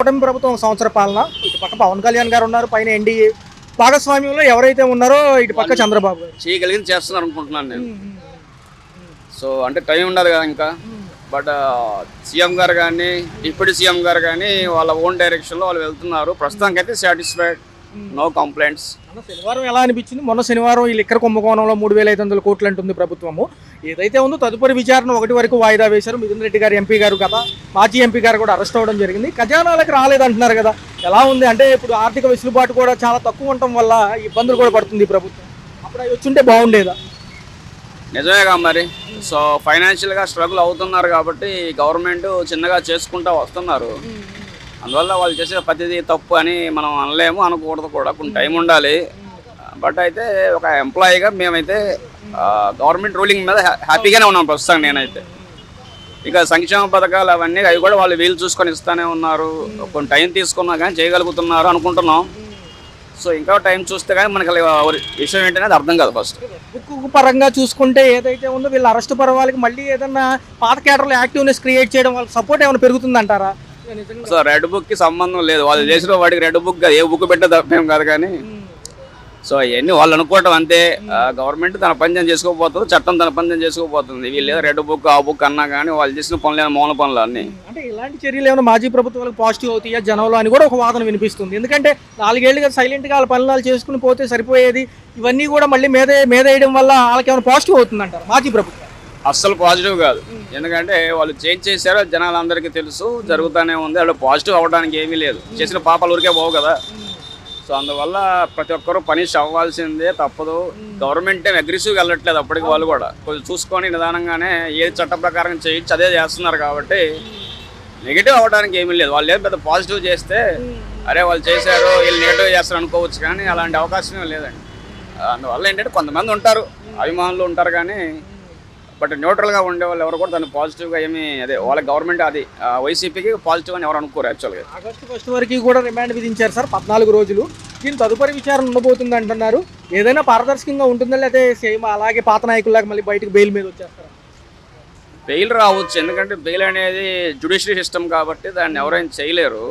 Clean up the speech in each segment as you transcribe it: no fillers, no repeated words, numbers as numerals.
కూటమి ప్రభుత్వం ఒక సంవత్సర పాలన ఇటు పక్క పవన్ కళ్యాణ్ గారు ఉన్నారు, పైన ఎన్డీఏ భాగస్వామ్యంలో ఎవరైతే ఉన్నారో ఇటు పక్క చంద్రబాబు గారు చేయగలిగింది చేస్తున్నారు అనుకుంటున్నాను నేను. సో అంటే టైం ఉండదు కదా ఇంకా. బట్ సీఎం గారు కానీ డిప్యూటీ సీఎం గారు కానీ వాళ్ళ ఓన్ డైరెక్షన్లో వాళ్ళు వెళ్తున్నారు. ప్రస్తుతానికి అయితే సాటిస్ఫైడ్, నో కంప్లైంట్స్. శనివారం ఎలా అనిపించింది? మొన్న శనివారం ఈ లిక్కర్ కుంభకోణంలో 3,500 కోట్లు అంటుంది ప్రభుత్వము. ఏదైతే ఉందో తదుపరి విచారణ 1 వరకు వాయిదా వేశారు. మిథున్ రెడ్డి గారు ఎంపీ గారు కదా, మాజీ ఎంపీ గారు కూడా అరెస్ట్ అవ్వడం జరిగింది. ఖజానాలకు రాలేదంటున్నారు కదా, ఎలా ఉంది? అంటే ఇప్పుడు ఆర్థిక వెసులుబాటు కూడా చాలా తక్కువ ఉండటం వల్ల ఇబ్బందులు కూడా పడుతుంది ఈ ప్రభుత్వం. అప్పుడు అవి వచ్చుంటే బాగుండేదా? నిజమేగా మరి. సో ఫైనాన్షియల్గా స్ట్రగుల్ అవుతున్నారు కాబట్టి గవర్నమెంట్ చిన్నగా చేసుకుంటూ వస్తున్నారు. అందువల్ల వాళ్ళు చేసే ప్రతిదీ తప్పు అని మనం అనలేము, అనకూడదు కూడా. కొన్ని టైం ఉండాలి. బట్ అయితే ఒక ఎంప్లాయీగా మేమైతే గవర్నమెంట్ రూలింగ్ మీద హ్యాపీగానే ఉన్నాం ప్రస్తుతం. నేనైతే ఇక సంక్షేమ పథకాలు అవన్నీ అవి కూడా వాళ్ళు వీలు చూసుకొని ఇస్తూనే ఉన్నారు. కొన్ని టైం తీసుకున్నా కానీ చేయగలుగుతున్నారు అనుకుంటున్నాం. సో ఇంకా టైం చూస్తే కానీ మనకి విషయం ఏంటనేది అర్థం కాదు. ఫస్ట్ బుక్ పరంగా చూసుకుంటే ఏదైతే ఉందో వీళ్ళు అరెస్ట్ పర్వాలకి మళ్ళీ ఏదన్నా పాత కేటర్లో యాక్టివ్నెస్ క్రియేట్ చేయడం వాళ్ళకి సపోర్ట్ ఏమైనా పెరుగుతుందంటారా? సో రెడ్ బుక్కి సంబంధం లేదు. వాళ్ళు చేసిన వాడికి రెడ్ బుక్ ఏ బుక్ పెట్టే తప్పేం కాదు. కానీ సో అవన్నీ వాళ్ళు అనుకోవటం అంతే. గవర్నమెంట్ తన పని చేసుకోకపోతుంది, చట్టం తన పని చేసుకోకపోతుంది. వీళ్ళు ఏదో రెడ్ బుక్ ఆ బుక్ అన్నా కానీ వాళ్ళు చేసిన పనులు మౌన పనులు అన్నీ. అంటే ఇలాంటి చర్యలు ఏమైనా మాజీ ప్రభుత్వాలకు పాజిటివ్ అవుతాయా జనంలో అని కూడా ఒక వాదన వినిపిస్తుంది. ఎందుకంటే 4 ఏళ్ళుగా సైలెంట్గా వాళ్ళ పనులు చేసుకుని పోతే సరిపోయేది. ఇవన్నీ కూడా మళ్ళీ మీద వేయడం వల్ల వాళ్ళకి ఏమైనా పాజిటివ్ అవుతుందంటారు మాజీ ప్రభుత్వం? అస్సలు పాజిటివ్ కాదు. ఎందుకంటే వాళ్ళు చేంజ్ చేశారో జనాలందరికీ తెలుసు, జరుగుతూనే ఉంది. వాళ్ళు పాజిటివ్ అవ్వడానికి ఏమీ లేదు. చేసిన పాపాలు ఊరికే పోవు కదా. సో అందువల్ల ప్రతి ఒక్కరూ పనిష్ అవ్వాల్సిందే, తప్పదు. గవర్నమెంట్ ఏం అగ్రెసివ్గా వెళ్ళట్లేదు. అప్పటికి వాళ్ళు కూడా కొంచెం చూసుకొని నిదానంగానే ఏ చట్ట ప్రకారం చేయొచ్చు అదే చేస్తున్నారు. కాబట్టి నెగిటివ్ అవ్వడానికి ఏమీ లేదు. వాళ్ళు ఏం పెద్ద పాజిటివ్ చేస్తే అరే వాళ్ళు చేశారు వీళ్ళు నెగిటివ్ చేస్తారు అనుకోవచ్చు, కానీ అలాంటి అవకాశమే లేదండి. అందువల్ల ఏంటంటే కొంతమంది ఉంటారు, అభిమానులు ఉంటారు, కానీ బట్ న్యూట్రల్గా ఉండే వాళ్ళు ఎవరు కూడా దాన్ని పాజిటివ్గా ఏమీ అదే వాళ్ళ గవర్నమెంట్ అది వైసీపీకి పాజిటివ్ అని ఎవరు అనుకోరు. యాక్చువల్గా ఆగస్టు 1 వరకు కూడా రిమాండ్ విధించారు సార్, 14 రోజులు. దీని తదుపరి విచారణ ఉండబోతుంది అంటున్నారు. ఏదైనా పారదర్శకంగా ఉంటుందా, లేకపోతే సేమ్ అలాగే పాత నాయకుల్లాగా మళ్ళీ బయటకు బెయిల్ మీద వచ్చేస్తారా? బెయిల్ రావచ్చు. ఎందుకంటే బెయిల్ అనేది జ్యుడిషియరీ సిస్టమ్ కాబట్టి దాన్ని ఎవరైనా చేయలేరు.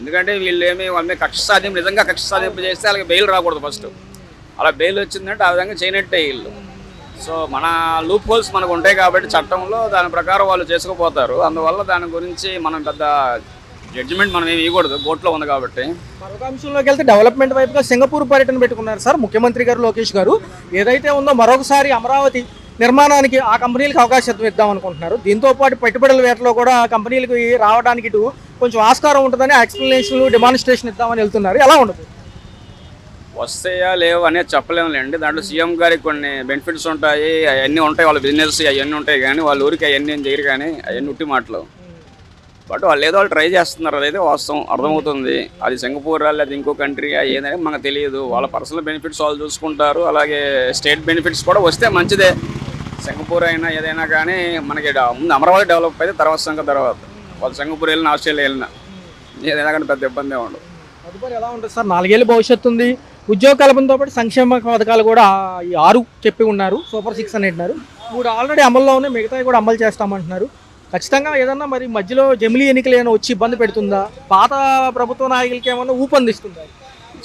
ఎందుకంటే వీళ్ళు వాళ్ళ మీద కక్ష సాధింపు, నిజంగా కక్ష సాధింపు చేస్తే వాళ్ళకి బెయిల్ రాకూడదు. ఫస్ట్ అలా బెయిల్ వచ్చిందంటే ఆ విధంగా చేయనట్టే వీళ్ళు. సో మన లూప్ హోల్స్ మనకు ఉంటాయి కాబట్టి చట్టంలో దాని ప్రకారం వాళ్ళు చేసుకుపోతారు. అందువల్ల దాని గురించి మనం పెద్ద జడ్జిమెంట్ మనం ఏమి ఇవ్వకూడదు, కోర్టులో ఉంది కాబట్టి. మరొక అంశంలోకి వెళ్తే డెవలప్మెంట్ వైపుగా సింగపూర్ పర్యటన పెట్టుకున్నారు సార్ ముఖ్యమంత్రి గారు లోకేష్ గారు. ఏదైతే ఉందో మరొకసారి అమరావతి నిర్మాణానికి ఆ కంపెనీలకు అవకాశం ఇద్దాం అనుకుంటున్నారు. దీంతో పాటు పెట్టుబడుల వేటలో కూడా కంపెనీలకు రావడానికి ఇటు కొంచెం ఆస్కారం ఉంటుందని ఎక్స్ప్లెనేషన్ డెమాన్స్ట్రేషన్ ఇద్దామని వెళ్తున్నారు. ఎలా ఉండదు? వస్తాయా లేవు అనేది చెప్పలేములేండి. దాంట్లో సీఎం గారికి కొన్ని బెనిఫిట్స్ ఉంటాయి, అవన్నీ ఉంటాయి. వాళ్ళ బిజినెస్ అవన్నీ ఉంటాయి, కానీ వాళ్ళ ఊరికి అవన్నీ ఏం చేయరు. కానీ అవన్నీ ఉట్టి మాటలు. బట్ వాళ్ళు ఏదో వాళ్ళు ట్రై చేస్తున్నారు, అదైతే వాస్తవం అర్థమవుతుంది. అది సింగపూర్ లేదా ఇంకో కంట్రీ ఏదైనా మనకు తెలియదు. వాళ్ళ పర్సనల్ బెనిఫిట్స్ వాళ్ళు చూసుకుంటారు. అలాగే స్టేట్ బెనిఫిట్స్ కూడా వస్తే మంచిదే. సింగపూర్ అయినా ఏదైనా కానీ మనకి ముందు అమరావతి డెవలప్ అయితే తర్వాత తర్వాత వాళ్ళు సింగపూర్ వెళ్ళినా ఆస్ట్రేలియా వెళ్ళినా ఏదైనా కానీ పెద్ద ఇబ్బంది ఉండదు. తదుపరి ఎలా ఉంటుంది సార్? 4 ఏళ్ళ భవిష్యత్తు ఉంది. ఉద్యోగ కల్పనతో పాటు సంక్షేమ పథకాలు కూడా ఈ 6 చెప్పి ఉన్నారు. సూపర్ 6 అని అంటున్నారు. 3 ఆల్రెడీ అమల్లో ఉన్నాయి, మిగతావి కూడా అమలు చేస్తామంటున్నారు. ఖచ్చితంగా ఏదన్నా మరి మధ్యలో జమిలీ ఎన్నికలు ఏమైనా వచ్చి ఇబ్బంది పెడుతుందా? పాత ప్రభుత్వ నాయకులకి ఏమన్నా ఊపందిస్తుందా?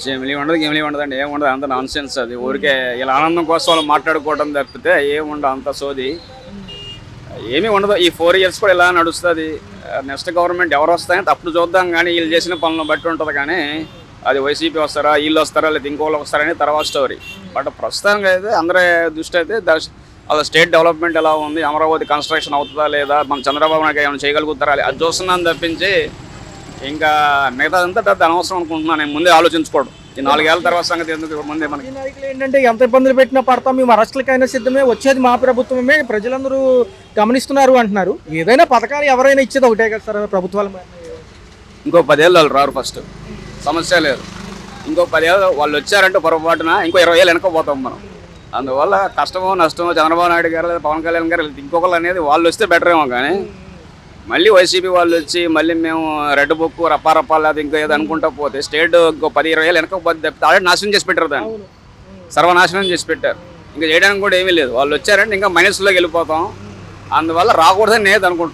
జమిలీ ఉండదండి, ఏముండదు. అంత నాన్ సెన్స్. అది ఊరికే ఇలా ఆనందం కోసం వాళ్ళు మాట్లాడుకోవడం తప్పితే ఏముండదు, అంత సోది ఏమీ ఉండదు. ఈ 4 ఇయర్స్ కూడా ఇలా నడుస్తుంది. నెక్స్ట్ గవర్నమెంట్ ఎవరు వస్తాయని అప్పుడు చూద్దాం, కానీ వీళ్ళు చేసిన పనులను బట్టి ఉంటుంది. కానీ అది వైసీపీ వస్తారా, వీళ్ళు వస్తారా, లేదా ఇంకోళ్ళు వస్తారని తర్వాత స్టోరీ. బట్ ప్రస్తుతానికి అయితే అందరి దృష్టి అయితే అలా స్టేట్ డెవలప్మెంట్ ఎలా ఉంది, అమరావతి కన్స్ట్రక్షన్ అవుతుందా లేదా, మన చంద్రబాబు నాయుడు ఏమైనా చేయగలుగుతారా అది చూస్తున్నాను తప్పించి ఇంకా మిగతాదంతా పెద్ద అనవసరం అనుకుంటున్నాను. నేను ముందే ఆలోచించుకోవడం. ఈ 4 ఏళ్ళ తర్వాత సంగతి ఎందుకు ముందే. మనకి నాయకులు ఏంటంటే ఎంత ఇబ్బందులు పెట్టినా పడతాం, మేము అరెస్టులకైనా సిద్ధమే, వచ్చేది మా ప్రభుత్వమే, ప్రజలందరూ గమనిస్తున్నారు అంటున్నారు. ఏదైనా పథకాలు ఎవరైనా ఇచ్చేది ఒకటే కదా సార్ ప్రభుత్వాలు. ఇంకో 10 ఏళ్ళు వాళ్ళు రారు, ఫస్ట్ సమస్య లేదు. ఇంకో 10 ఏళ్ళు వాళ్ళు వచ్చారంటే పొరపాటున ఇంకో 20 ఏళ్ళు వెనకపోతాం మనం. అందువల్ల కష్టమో నష్టమో చంద్రబాబు నాయుడు గారు లేదా పవన్ కళ్యాణ్ గారు ఇంకొకళ్ళు అనేది వాళ్ళు వస్తే బెటర్ ఏమో. కానీ మళ్ళీ వైసీపీ వాళ్ళు వచ్చి మళ్ళీ మేము రెడ్ బుక్ రప్పారప్పా లేదా ఇంకా ఏదో అనుకుంటా పోతే స్టేట్ ఇంకో 10-20 ఏళ్ళు వెనకపోతే ఆల్రెడీ నాశనం చేసి పెట్టారు, దాన్ని సర్వనాశనం చేసి పెట్టారు. ఇంకా చేయడానికి కూడా ఏమీ లేదు. వాళ్ళు వచ్చారంటే ఇంకా మైనస్లోకి వెళ్ళిపోతాం. అందువల్ల రాకూడదని నేను అనుకుంటున్నాను.